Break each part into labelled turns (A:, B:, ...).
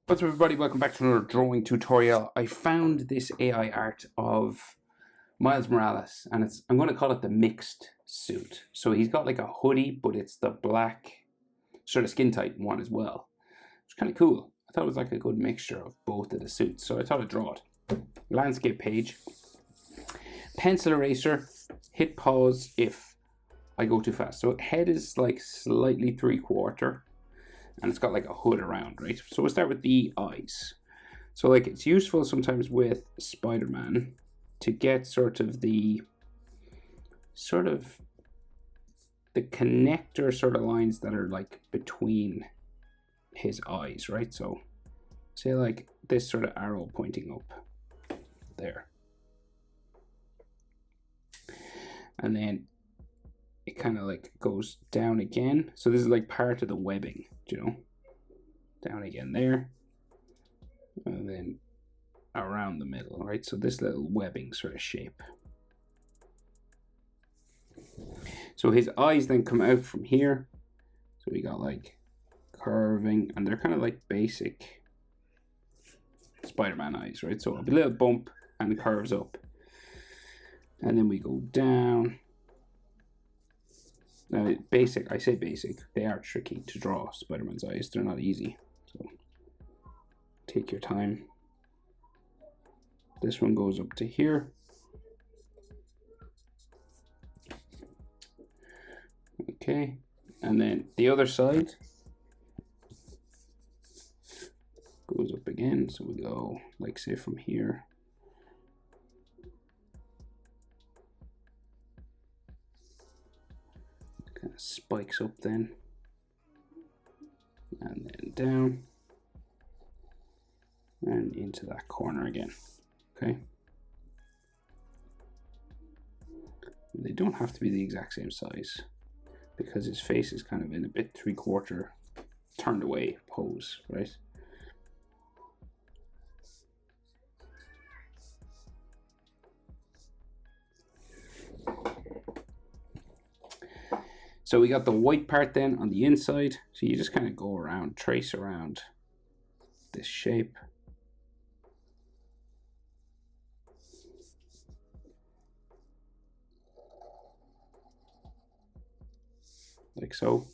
A: What's up everybody, welcome back to another drawing tutorial. I found this AI art of Miles Morales and I'm going to call it the mixed suit. So he's got like a hoodie, but it's the black sort of skin tight one as well. It's kind of cool. I thought it was like a good mixture of both of the suits, so I thought I'd draw it. Landscape page, pencil eraser, hit pause if I go too fast. So head is like slightly 3/4. And it's got like a hood around, right? So we'll start with the eyes. So like it's useful sometimes with Spider-Man to get sort of the connector sort of lines that are like between his eyes, right? So say like this sort of arrow pointing up there. And then it kind of like goes down again. So this is like part of the webbing, you know, down again there, and then around the middle, right? So this little webbing sort of shape. So his eyes then come out from here. So we got like curving, and they're kind of like basic Spider-Man eyes, right? So a little bump and it curves up. And then we go down. Now, basic, I say basic, they are tricky to draw, Spider-Man's eyes. They're not easy. So take your time. This one goes up to here. Okay, and then the other side goes up again. So we go, like, say from here. Kind of spikes up then, and then down, and into that corner again. Okay, they don't have to be the exact same size because his face is kind of in a bit 3/4 turned away pose, right? So we got the white part then on the inside. So you just kind of go around, trace around this shape. Like so.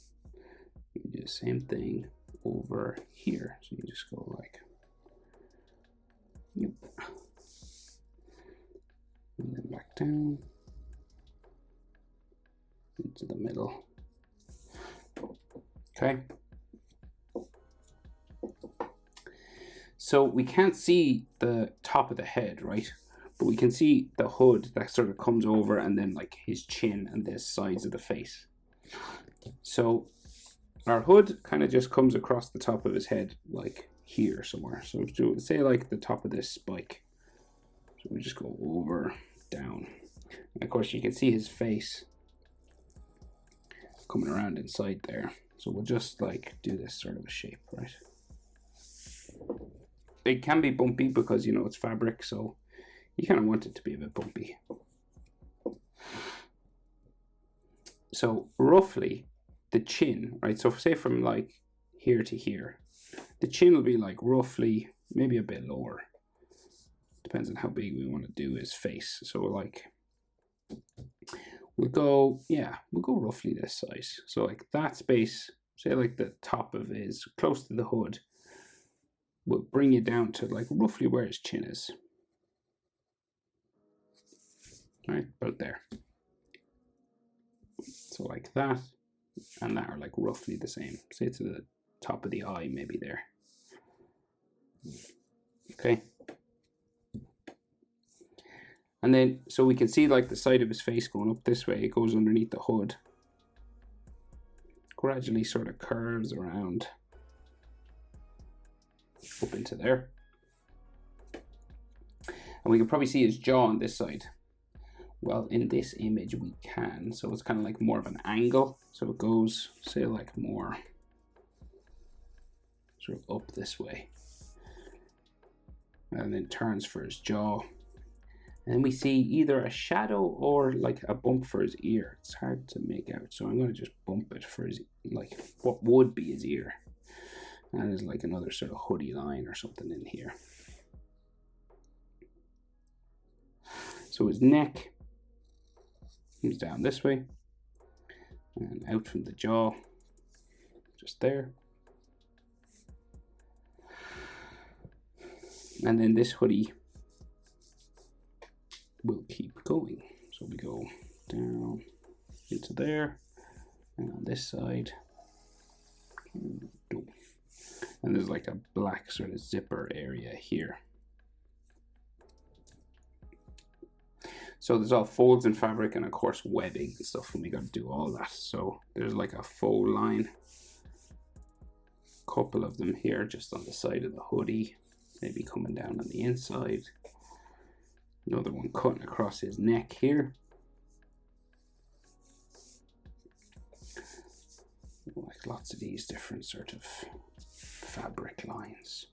A: You do the same thing over here. So you just go like, yep. And then back down into the middle. Okay. So we can't see the top of the head, right? But we can see the hood that sort of comes over, and then like his chin and the sides of the face. So our hood kind of just comes across the top of his head, like here somewhere. So say like the top of this spike. So we just go over, down. And of course you can see his face coming around inside there. So we'll just like do this sort of a shape, right? It can be bumpy because, you know, it's fabric, so you kind of want it to be a bit bumpy. So roughly the chin, right? So say from like here to here, the chin will be like roughly maybe a bit lower. Depends on how big we want to do his face. So like we'll go roughly this size. So like that space, say like the top of his, close to the hood, will bring you down to like roughly where his chin is. Right, about there. So like that and that are like roughly the same. Say to the top of the eye, maybe there. Okay. And then, so we can see like the side of his face going up this way. It goes underneath the hood. Gradually sort of curves around up into there. And we can probably see his jaw on this side. Well, in this image we can. So it's kind of like more of an angle. So it goes, say like more sort of up this way. And then turns for his jaw. And we see either a shadow or like a bump for his ear. It's hard to make out, so I'm going to just bump it for his, like what would be his ear. And there's like another sort of hoodie line or something in here. So his neck comes down this way and out from the jaw, just there. And then this hoodie will keep going. So we go down into there, and on this side, and there's like a black sort of zipper area here. So there's all folds in fabric and of course webbing and stuff, and we got to do all that. So there's like a faux line, couple of them here just on the side of the hoodie, maybe coming down on the inside. Another one cutting across his neck here. Like lots of these different sort of fabric lines.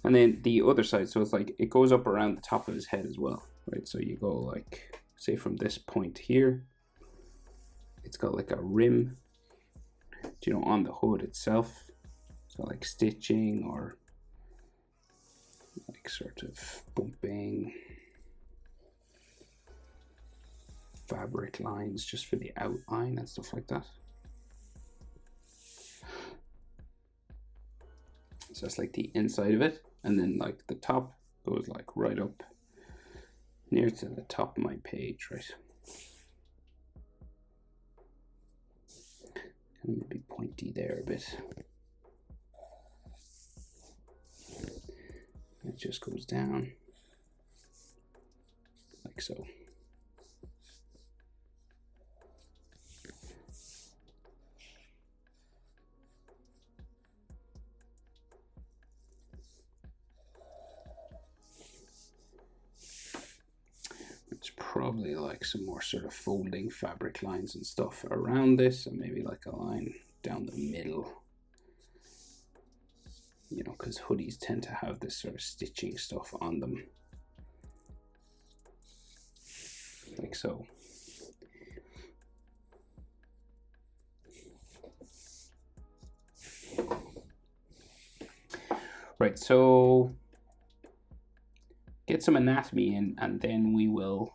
A: And then the other side, so it's like it goes up around the top of his head as well, right? So you go like, say from this point here, it's got like a rim, you know, on the hood itself. So like stitching or like sort of bumping fabric lines just for the outline and stuff like that. So that's like the inside of it, and then like the top goes like right up near to the top of my page, right? And maybe pointy there a bit. It just goes down like so. It's probably like some more sort of folding fabric lines and stuff around this, and maybe like a line down the middle, you know, because hoodies tend to have this sort of stitching stuff on them, like so. Right, so get some anatomy in, and then we'll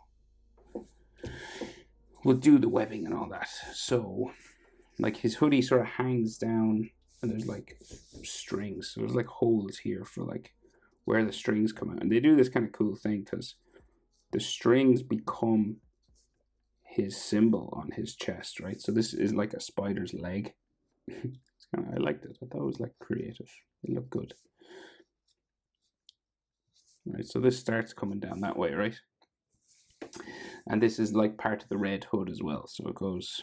A: do the webbing and all that. So like his hoodie sort of hangs down, and there's like strings, so there's like holes here for like where the strings come out, and they do this kind of cool thing because the strings become his symbol on his chest, right? So this is like a spider's leg. It's kind of, I liked it. I thought it was like creative. It looked good. Right, so this starts coming down that way, right? And this is like part of the red hood as well, so it goes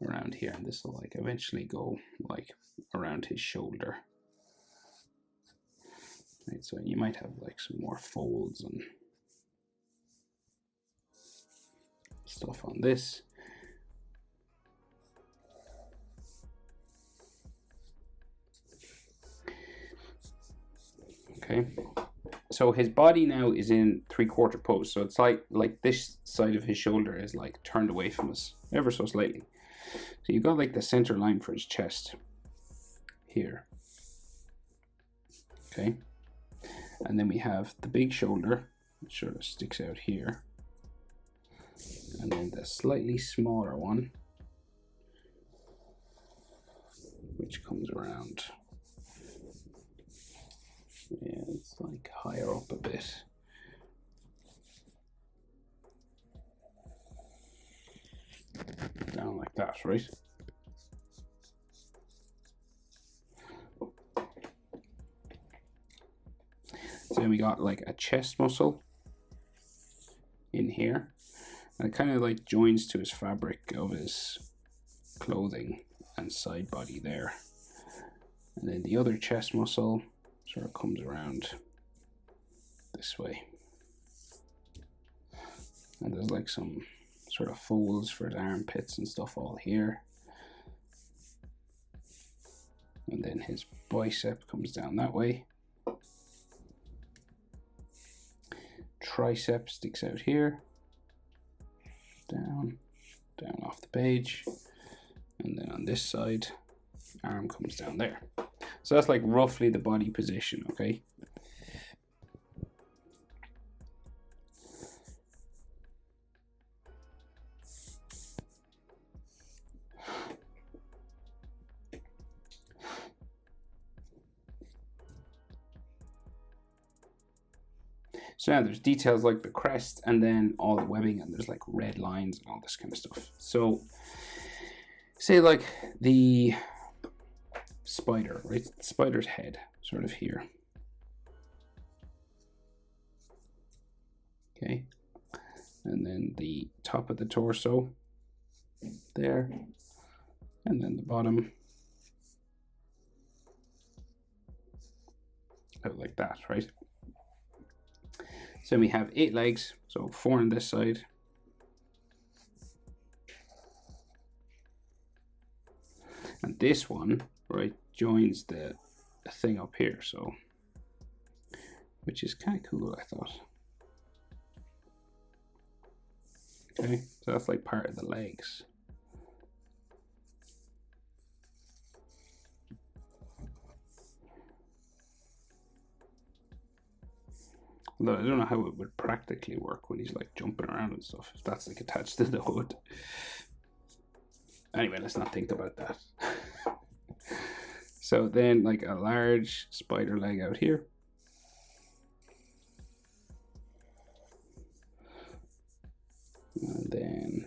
A: around here, and this will like eventually go like around his shoulder. Right, so you might have like some more folds and stuff on this. Okay, so his body now is in 3/4 pose, so it's like this side of his shoulder is like turned away from us ever so slightly. So you've got like the center line for his chest here. Okay, and then we have the big shoulder, which sort of sticks out here, and then the slightly smaller one, which comes around. Yeah, it's like higher up a bit. Down like that, right? So then we got like a chest muscle in here, and it kind of like joins to his fabric of his clothing and side body there. And then the other chest muscle sort of comes around this way, and there's like some sort of folds for his armpits and stuff all here, and then his bicep comes down that way, tricep sticks out here, down off the page, And then on this side, arm comes down there. So that's like roughly the body position, okay? So now there's details like the crest and then all the webbing, and there's like red lines and all this kind of stuff. So say like the spider, right? The spider's head sort of here. Okay. And then the top of the torso there. And then the bottom. Out like that, right? So we have 8 legs, so 4 on this side. And this one, right, joins the thing up here, so, which is kind of cool, I thought. Okay, so that's like part of the legs. Although I don't know how it would practically work when he's like jumping around and stuff, if that's like attached to the hood. Anyway, let's not think about that. So then like a large spider leg out here. And then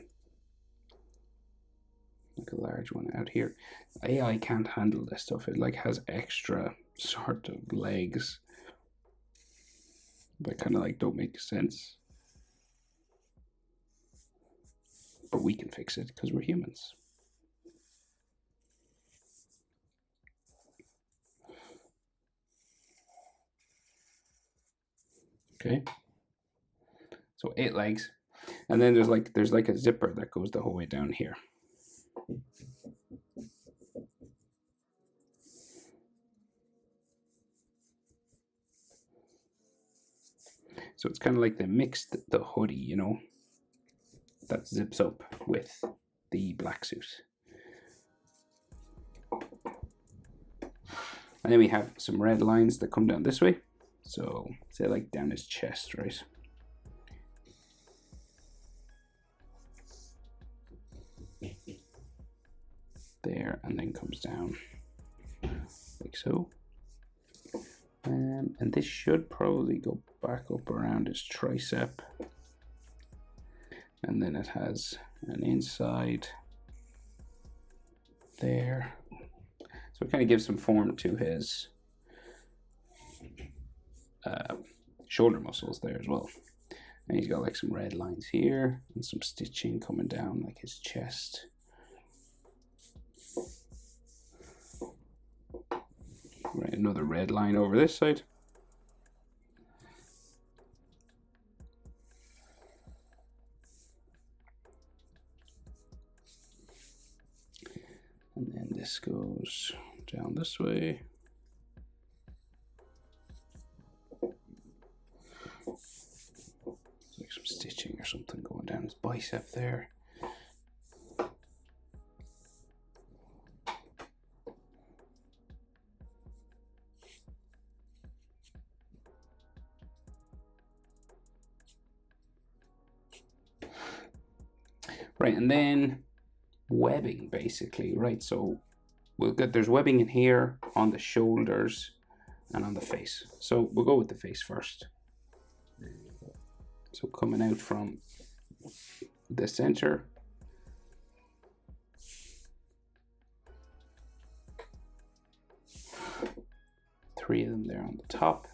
A: like a large one out here. AI can't handle this stuff. It like has extra sort of legs that kind of like don't make sense. But we can fix it because we're humans. Okay. So 8 legs. And then there's like a zipper that goes the whole way down here. So it's kind of like they mixed the hoodie, you know, that zips up with the black suit. And then we have some red lines that come down this way. So say like down his chest, right? There, and then comes down like so. And this should probably go back up around his tricep. And then it has an inside there. So it kind of gives some form to his shoulder muscles there as well. And he's got like some red lines here and some stitching coming down like his chest. Right, another red line over this side. And then this goes down this way. It's like some stitching or something going down his bicep there. Right, and then webbing basically, right? So there's webbing in here, on the shoulders, and on the face. So we'll go with the face first. So coming out from the center, three of them there on the top,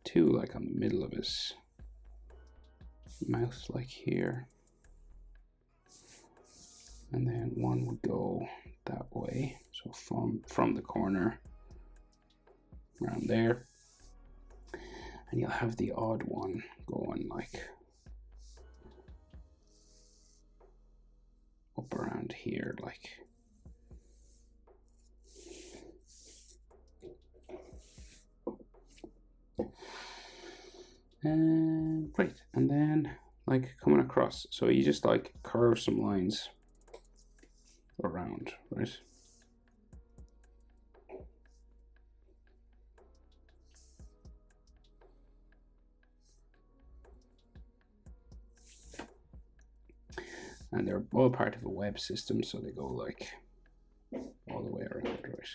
A: 2 like on the middle of his mouth, like here. And then 1 would go that way, so from the corner around there. And you'll have the odd one going like up around here, like. And great, and then like coming across, so you just like curve some lines around, right? And they're all part of a web system, so they go like all the way around, right?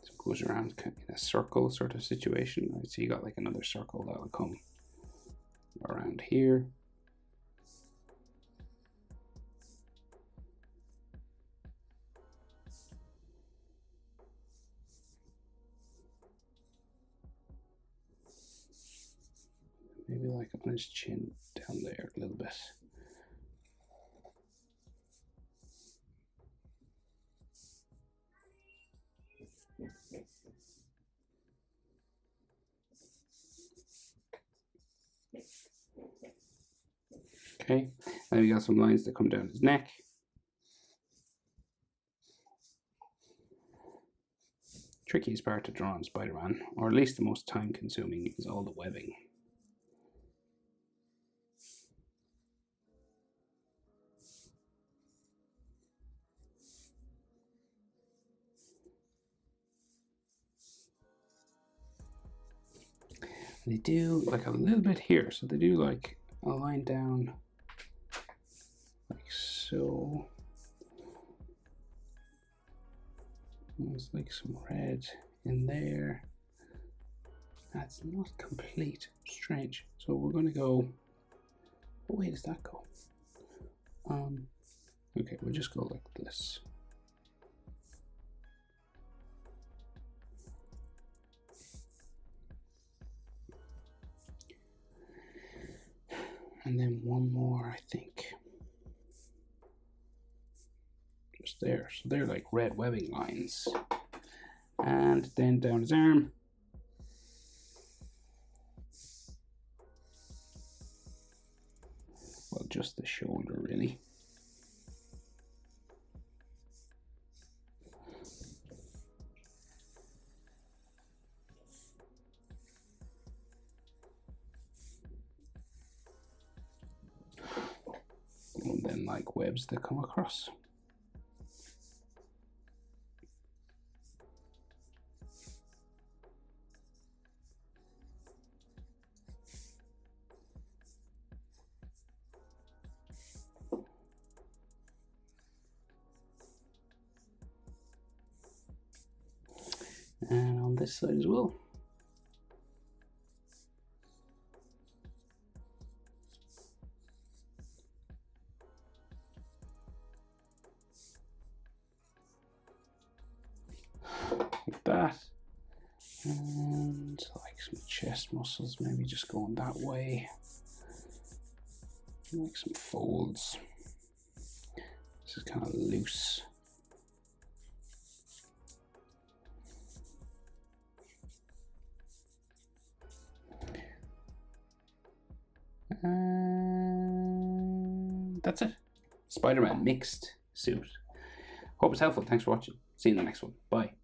A: So it goes around in a circle sort of situation, right? So you got like another circle that will come around here. Maybe like on his chin down there a little bit. Okay, and we got some lines that come down his neck. Trickiest part to draw on Spider-Man, or at least the most time consuming, is all the webbing. They do like a little bit here, so they do like a line down like so. There's like some red in there. That's not complete. Strange. So we're going to go. Oh, where does that go? Okay, we'll just go like this. And then one more, I think. Just there. So they're like red webbing lines. And then down his arm. Well, just the shoulder, really. And then like webs that come across. And on this side as well. Like that. And like some chest muscles, maybe just going that way. Like some folds. This is kind of loose. And that's it. Spider-Man mixed suit. Hope it's helpful. Thanks for watching. See you in the next one. Bye.